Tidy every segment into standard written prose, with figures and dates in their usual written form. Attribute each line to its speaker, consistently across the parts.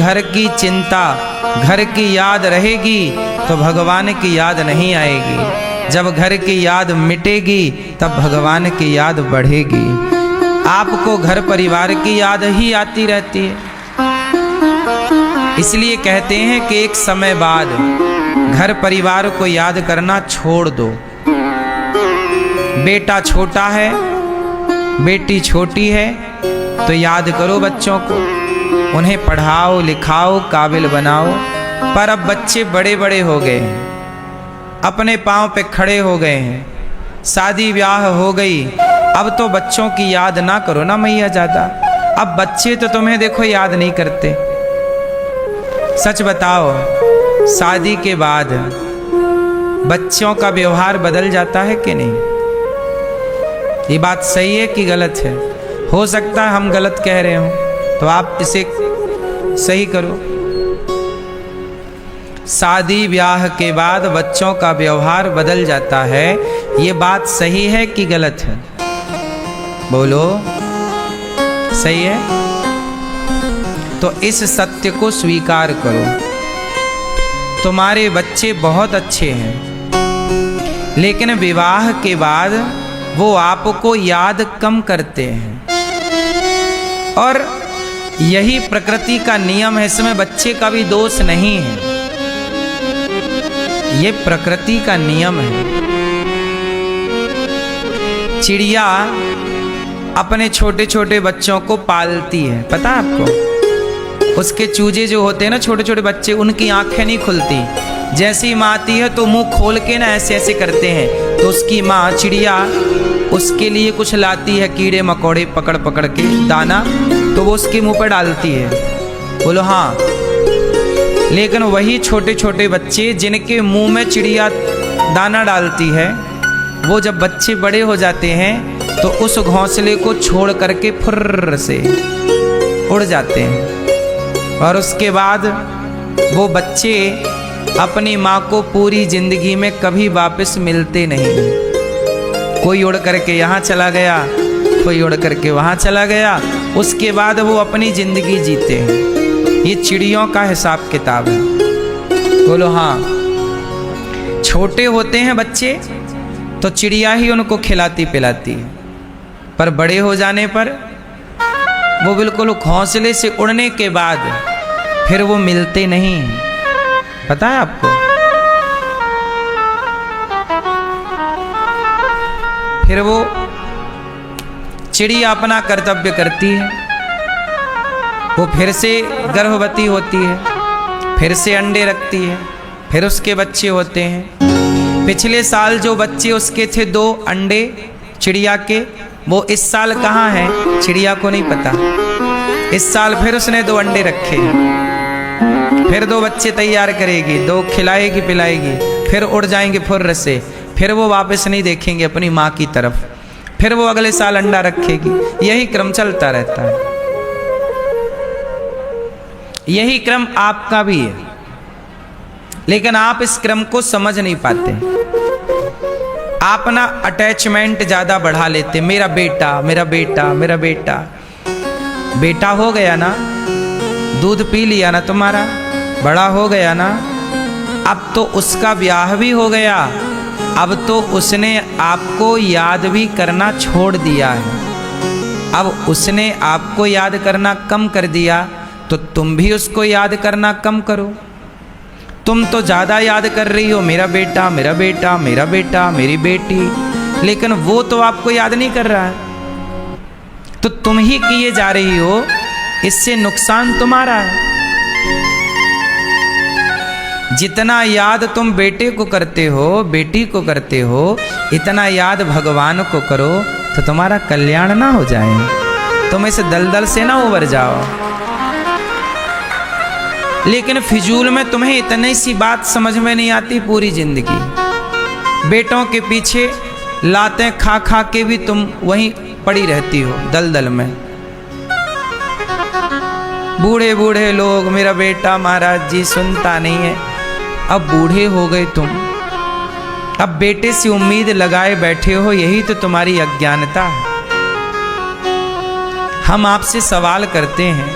Speaker 1: घर की चिंता, घर की याद रहेगी तो भगवान की याद नहीं आएगी। जब घर की याद मिटेगी तब भगवान की याद बढ़ेगी। आपको घर परिवार की याद ही आती रहती है। इसलिए कहते हैं कि एक समय बाद घर परिवार को याद करना छोड़ दो। बेटा छोटा है, बेटी छोटी है, तो याद करो बच्चों को, उन्हें पढ़ाओ लिखाओ काबिल बनाओ। पर अब बच्चे बड़े बड़े हो गए हैं, अपने पांव पे खड़े हो गए हैं, शादी ब्याह हो गई। अब तो बच्चों की याद ना करो ना मैया ज़्यादा। अब बच्चे तो तुम्हें देखो याद नहीं करते। सच बताओ, शादी के बाद बच्चों का व्यवहार बदल जाता है कि नहीं? ये बात सही है कि गलत है? हो सकता है हम गलत कह रहे हों, तो आप इसे सही करो। शादी ब्याह के बाद बच्चों का व्यवहार बदल जाता है, ये बात सही है कि गलत है? बोलो, सही है? तो इस सत्य को स्वीकार करो। तुम्हारे बच्चे बहुत अच्छे हैं, लेकिन विवाह के बाद वो आपको याद कम करते हैं। और यही प्रकृति का नियम है, इसमें बच्चे का भी दोष नहीं है, ये प्रकृति का नियम है। चिड़िया अपने छोटे छोटे बच्चों को पालती है, पता है आपको? उसके चूजे जो होते हैं ना, छोटे छोटे बच्चे, उनकी आंखें नहीं खुलती। जैसे ही माँ आती है तो मुंह खोल के ना ऐसे ऐसे करते हैं, तो उसकी माँ चिड़िया उसके लिए कुछ लाती है, कीड़े मकोड़े पकड़ पकड़ के दाना, तो वो उसके मुंह पर डालती है। बोलो हाँ। लेकिन वही छोटे छोटे बच्चे जिनके मुंह में चिड़िया दाना डालती है, वो जब बच्चे बड़े हो जाते हैं तो उस घोंसले को छोड़ करके फुर्र से उड़ जाते हैं। और उसके बाद वो बच्चे अपनी माँ को पूरी जिंदगी में कभी वापस मिलते नहीं। कोई उड़ करके यहाँ चला गया, कोई उड़ करके वहाँ चला गया, उसके बाद वो अपनी जिंदगी जीते हैं। ये चिड़ियों का हिसाब किताब है। बोलो हाँ। छोटे होते हैं बच्चे तो चिड़िया ही उनको खिलाती पिलाती है, पर बड़े हो जाने पर वो बिल्कुल घोंसले से उड़ने के बाद फिर वो मिलते नहीं। पता है आपको? फिर वो चिड़िया अपना कर्तव्य करती है, वो फिर से गर्भवती होती है, फिर से अंडे रखती है, फिर उसके बच्चे होते हैं। पिछले साल जो बच्चे उसके थे 2 अंडे चिड़िया के, वो इस साल कहाँ हैं चिड़िया को नहीं पता। इस साल फिर उसने 2 अंडे रखे, फिर 2 बच्चे तैयार करेगी, 2 खिलाएगी पिलाएगी, फिर उड़ जाएंगे फुर्र से, फिर वो वापस नहीं देखेंगे अपनी माँ की तरफ, फिर वो अगले साल अंडा रखेगी। यही क्रम चलता रहता है। यही क्रम आपका भी है, लेकिन आप इस क्रम को समझ नहीं पाते। आप ना अटैचमेंट ज़्यादा बढ़ा लेते, मेरा बेटा मेरा बेटा मेरा बेटा। बेटा हो गया ना, दूध पी लिया ना तुम्हारा, बड़ा हो गया ना, अब तो उसका ब्याह भी हो गया, अब तो उसने आपको याद भी करना छोड़ दिया है। अब उसने आपको याद करना कम कर दिया, तो तुम भी उसको याद करना कम करो। तुम तो ज़्यादा याद कर रही हो, मेरा बेटा मेरा बेटा मेरा बेटा मेरी बेटी, लेकिन वो तो आपको याद नहीं कर रहा है, तो तुम ही किए जा रही हो, इससे नुकसान तुम्हारा है। जितना याद तुम बेटे को करते हो, बेटी को करते हो, इतना याद भगवान को करो, तो तुम्हारा कल्याण ना हो जाए, तुम इस दलदल से ना उबर जाओ। लेकिन फिजूल में तुम्हें इतनी सी बात समझ में नहीं आती पूरी जिंदगी। बेटों के पीछे लातें खा खा के भी तुम वहीं पड़ी रहती हो दलदल में। बूढ़े बूढ़े लोग, मेरा बेटा महाराज जी सुनता नहीं है। अब बूढ़े हो गए तुम, अब बेटे से उम्मीद लगाए बैठे हो, यही तो तुम्हारी अज्ञानता है। हम आपसे सवाल करते हैं,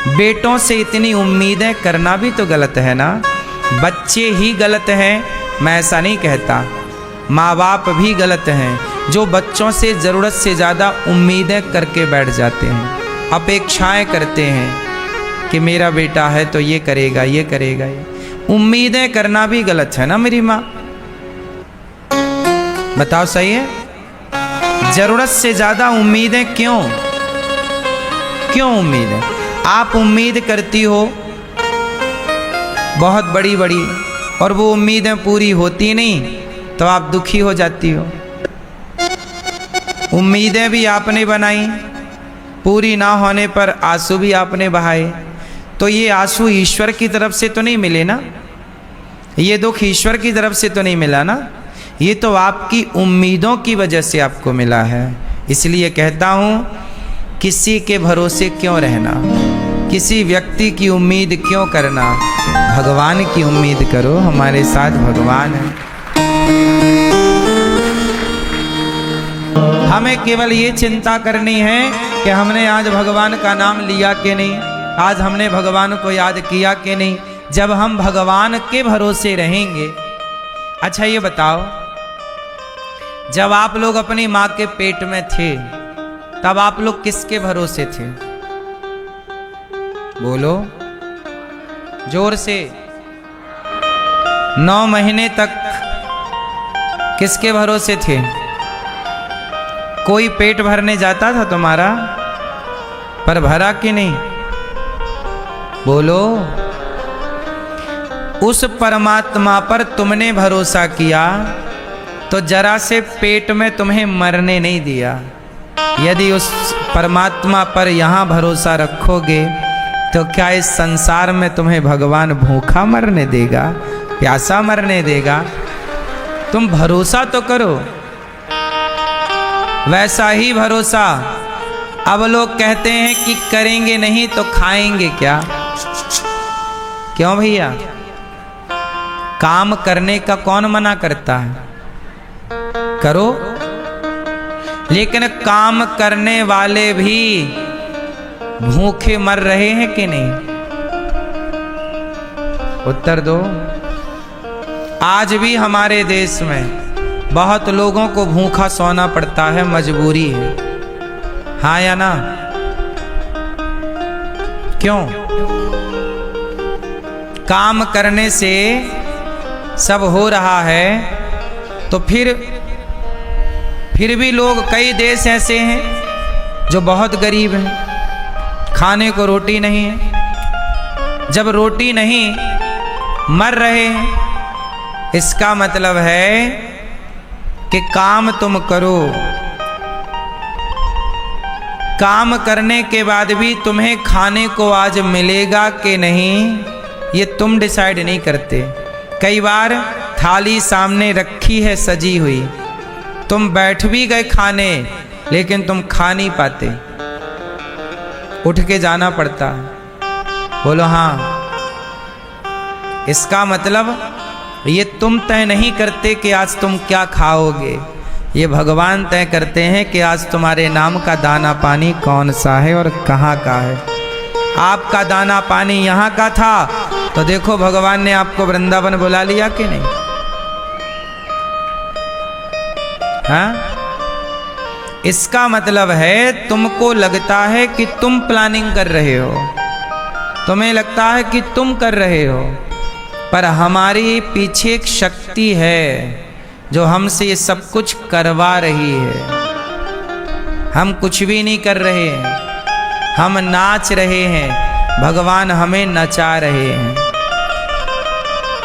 Speaker 1: बेटों से इतनी उम्मीदें करना भी तो गलत है ना। बच्चे ही गलत हैं, मैं ऐसा नहीं कहता, माँ बाप भी गलत हैं जो बच्चों से ज़रूरत से ज़्यादा उम्मीदें करके बैठ जाते हैं, अपेक्षाएं करते हैं कि मेरा बेटा है तो ये करेगा ये करेगा। ये उम्मीदें करना भी गलत है ना मेरी माँ, बताओ सही है? ज़रूरत से ज़्यादा उम्मीदें क्यों क्यों उम्मीदें? आप उम्मीद करती हो बहुत बड़ी बड़ी और वो उम्मीदें पूरी होती नहीं तो आप दुखी हो जाती हो। उम्मीदें भी आपने बनाई, पूरी ना होने पर आंसू भी आपने बहाए, तो ये आंसू ईश्वर की तरफ से तो नहीं मिले ना, ये दुख ईश्वर की तरफ से तो नहीं मिला ना, ये तो आपकी उम्मीदों की वजह से आपको मिला है। इसलिए कहता हूँ किसी के भरोसे क्यों रहना, किसी व्यक्ति की उम्मीद क्यों करना, भगवान की उम्मीद करो, हमारे साथ भगवान है। हमें केवल ये चिंता करनी है कि हमने आज भगवान का नाम लिया कि नहीं, आज हमने भगवान को याद किया कि नहीं। जब हम भगवान के भरोसे रहेंगे। अच्छा ये बताओ, जब आप लोग अपनी माँ के पेट में थे तब आप लोग किसके भरोसे थे? बोलो जोर से। 9 महीने तक किसके भरोसे थे? कोई पेट भरने जाता था तुम्हारा, पर भरा कि नहीं? बोलो। उस परमात्मा पर तुमने भरोसा किया तो जरा से पेट में तुम्हें मरने नहीं दिया। यदि उस परमात्मा पर यहाँ भरोसा रखोगे तो क्या इस संसार में तुम्हें भगवान भूखा मरने देगा, प्यासा मरने देगा? तुम भरोसा तो करो। वैसा ही भरोसा अब लोग कहते हैं कि करेंगे नहीं तो खाएंगे क्या? क्यों भैया? काम करने का कौन मना करता है? करो। लेकिन काम करने वाले भी भूखे मर रहे हैं कि नहीं? उत्तर दो। आज भी हमारे देश में बहुत लोगों को भूखा सोना पड़ता है, मजबूरी है, हाँ या ना? क्यों? काम करने से सब हो रहा है तो फिर भी लोग, कई देश ऐसे हैं जो बहुत गरीब हैं, खाने को रोटी नहीं है। जब रोटी नहीं, मर रहे हैं, इसका मतलब है कि काम तुम करो। काम करने के बाद भी तुम्हें खाने को आज मिलेगा कि नहीं, ये तुम डिसाइड नहीं करते। कई बार थाली सामने रखी है सजी हुई, तुम बैठ भी गए खाने, लेकिन तुम खा नहीं पाते, उठ के जाना पड़ता है। बोलो हाँ। इसका मतलब ये तुम तय नहीं करते कि आज तुम क्या खाओगे, ये भगवान तय करते हैं कि आज तुम्हारे नाम का दाना पानी कौन सा है और कहाँ का है। आपका दाना पानी यहाँ का था तो देखो भगवान ने आपको वृंदावन बुला लिया कि नहीं? हाँ? इसका मतलब है तुमको लगता है कि तुम प्लानिंग कर रहे हो, तुम्हें लगता है कि तुम कर रहे हो, पर हमारी पीछे एक शक्ति है जो हमसे ये सब कुछ करवा रही है। हम कुछ भी नहीं कर रहे हैं, हम नाच रहे हैं, भगवान हमें नचा रहे हैं।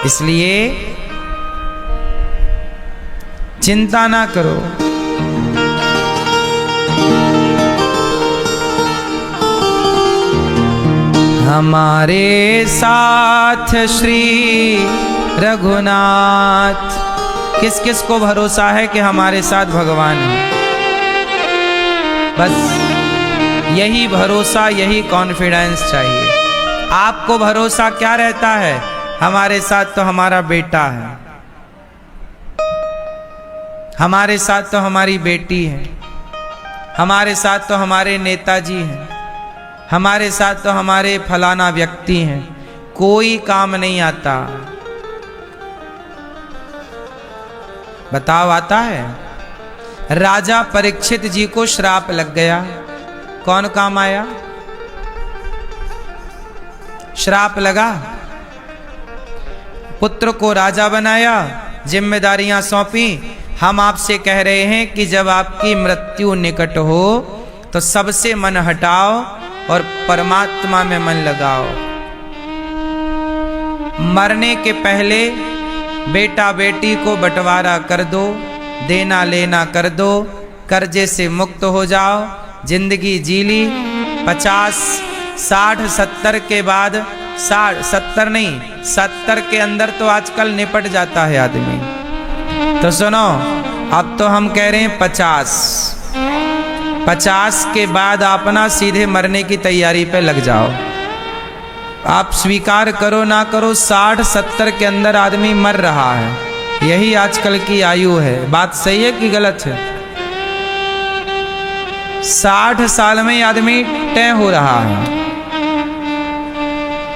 Speaker 1: इसलिए चिंता ना करो। हमारे साथ श्री रघुनाथ। किस किस को भरोसा है कि हमारे साथ भगवान है? बस यही भरोसा, यही कॉन्फिडेंस चाहिए। आपको भरोसा क्या रहता है? हमारे साथ तो हमारा बेटा है, हमारे साथ तो हमारी बेटी है, हमारे साथ तो हमारे नेताजी हैं, हमारे साथ तो हमारे फलाना व्यक्ति हैं, कोई काम नहीं आता। बताओ आता है? राजा परीक्षित जी को श्राप लग गया, कौन काम आया? श्राप लगा, पुत्र को राजा बनाया, जिम्मेदारियां सौंपी। हम आपसे कह रहे हैं कि जब आपकी मृत्यु निकट हो तो सबसे मन हटाओ और परमात्मा में मन लगाओ। मरने के पहले बेटा बेटी को बंटवारा कर दो, देना लेना कर दो, कर्जे से मुक्त हो जाओ, जिंदगी जी ली। 50, 60, 70 के बाद 60, 70 नहीं, 70 के अंदर तो आजकल निपट जाता है आदमी। तो सुनो, अब तो हम कह रहे हैं 50 के बाद अपना सीधे मरने की तैयारी पे लग जाओ। आप स्वीकार करो ना करो, 60, 70 के अंदर आदमी मर रहा है। यही आजकल की आयु है। बात सही है कि गलत है? 60 साल में आदमी तय हो रहा है।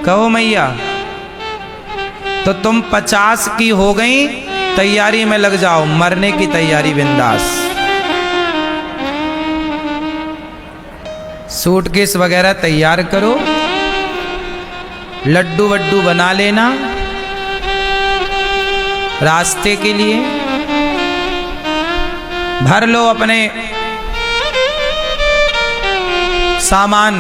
Speaker 1: कहो मैया, तो तुम 50 की हो गई, तैयारी में लग जाओ, मरने की तैयारी बिंदास। सूटकेस वगैरह तैयार करो, लड्डू वड्डू बना लेना रास्ते के लिए, भर लो अपने सामान